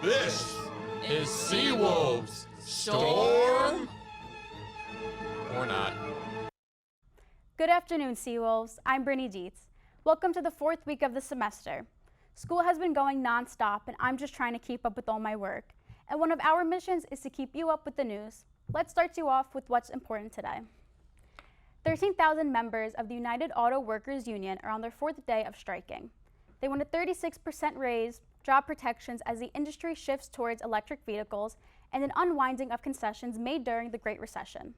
This is Seawolves. Storm or not. Good afternoon, Seawolves. I'm Brittany Dietz. Welcome to the fourth week of the semester. School has been going non-stop, and I'm just trying to keep up with all my work. And one of our missions is to keep you up with the news. Let's start you off with what's important today. 13,000 members of the United Auto Workers Union are on their fourth day of striking. They want a 36% raise, job protections as the industry shifts towards electric vehicles, and an unwinding of concessions made during the Great Recession.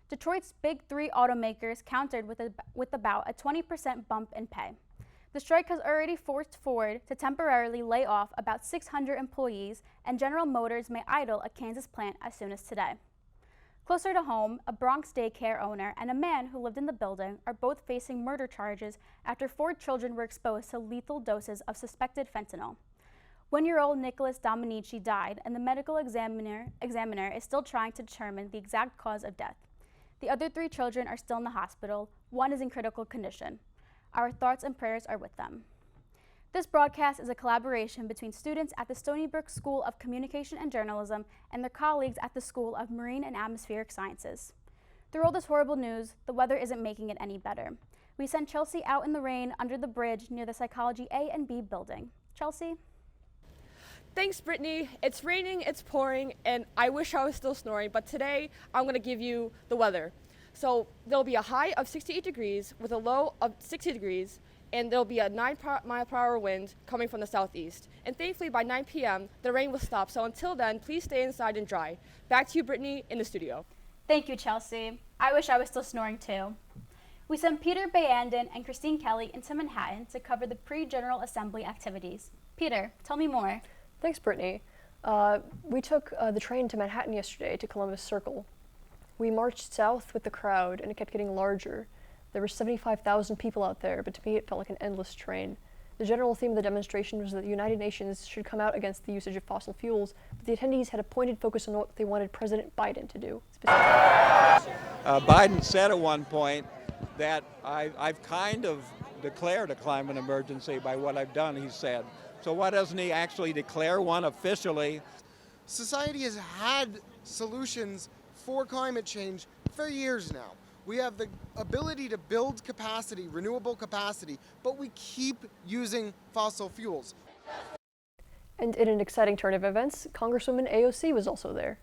Detroit's big three automakers countered with about a 20% bump in pay. The strike has already forced Ford to temporarily lay off about 600 employees, and General Motors may idle a Kansas plant as soon as today. Closer to home, a Bronx daycare owner and a man who lived in the building are both facing murder charges after 4 children were exposed to lethal doses of suspected fentanyl. 1-year-old Nicholas Dominici died, and the medical examiner is still trying to determine the exact cause of death. The other 3 children are still in the hospital. 1 is in critical condition. Our thoughts and prayers are with them. This broadcast is a collaboration between students at the Stony Brook School of Communication and Journalism and their colleagues at the School of Marine and Atmospheric Sciences. Through all this horrible news, the weather isn't making it any better. We sent Chelsea out in the rain under the bridge near the Psychology A and B building. Chelsea? Thanks, Brittany. It's raining, it's pouring, and I wish I was still snoring, but today I'm going to give you the weather. So there'll be a high of 68 degrees with a low of 60 degrees, and there'll be a 9-mile-per-hour wind coming from the southeast. And thankfully, by 9 p.m., the rain will stop. So until then, please stay inside and dry. Back to you, Brittany, in the studio. Thank you, Chelsea. I wish I was still snoring, too. We sent Peter Bayandon and Christine Kelly into Manhattan to cover the pre-General Assembly activities. Peter, tell me more. Thanks, Brittany. We took the train to Manhattan yesterday to Columbus Circle. We marched south with the crowd, and it kept getting larger. There were 75,000 people out there, but to me it felt like an endless train. The general theme of the demonstration was that the United Nations should come out against the usage of fossil fuels, but the attendees had a pointed focus on what they wanted President Biden to do. Biden said at one point that I've kind of declared a climate emergency by what I've done, he said. So why doesn't he actually declare one officially? Society has had solutions for climate change for years now. We have the ability to build capacity, renewable capacity, but we keep using fossil fuels. And in an exciting turn of events, Congresswoman AOC was also there.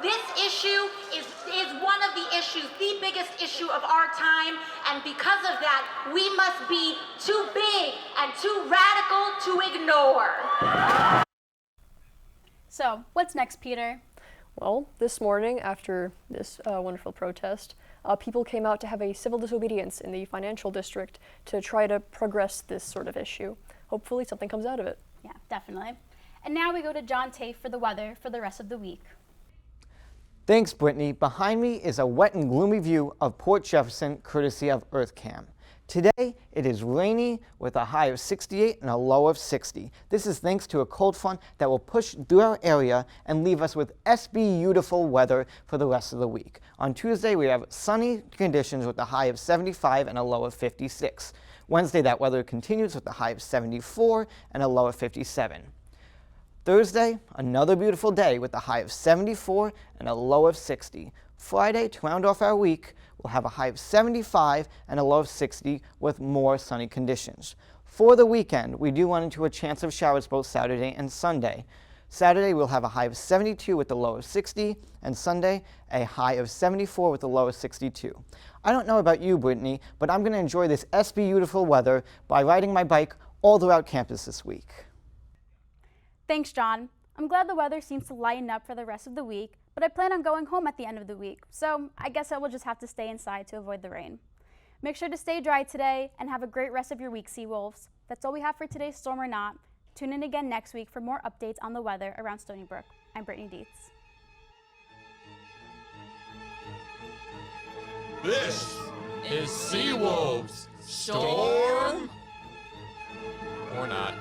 This issue is one of the issues, the biggest issue of our time, and because of that, we must be too big and too radical to ignore. So, what's next, Peter? Well, this morning, after this wonderful protest, people came out to have a civil disobedience in the financial district to try to progress this sort of issue. Hopefully something comes out of it. Yeah, definitely. And now we go to John Tate for the weather for the rest of the week. Thanks, Brittany. Behind me is a wet and gloomy view of Port Jefferson, courtesy of EarthCam. Today, it is rainy with a high of 68 and a low of 60. This is thanks to a cold front that will push through our area and leave us with beautiful weather for the rest of the week. On Tuesday, we have sunny conditions with a high of 75 and a low of 56. Wednesday, that weather continues with a high of 74 and a low of 57. Thursday, another beautiful day with a high of 74 and a low of 60. Friday, to round off our week, we'll have a high of 75 and a low of 60 with more sunny conditions. For the weekend, we do run into a chance of showers both Saturday and Sunday. Saturday, we'll have a high of 72 with a low of 60, and Sunday, a high of 74 with a low of 62. I don't know about you, Brittany, but I'm going to enjoy this beautiful weather by riding my bike all throughout campus this week. Thanks, John. I'm glad the weather seems to lighten up for the rest of the week, but I plan on going home at the end of the week, so I guess I will just have to stay inside to avoid the rain. Make sure to stay dry today and have a great rest of your week, Seawolves. That's all we have for today's Storm or Not. Tune in again next week for more updates on the weather around Stony Brook. I'm Brittany Dietz. This is Seawolves. Storm or not.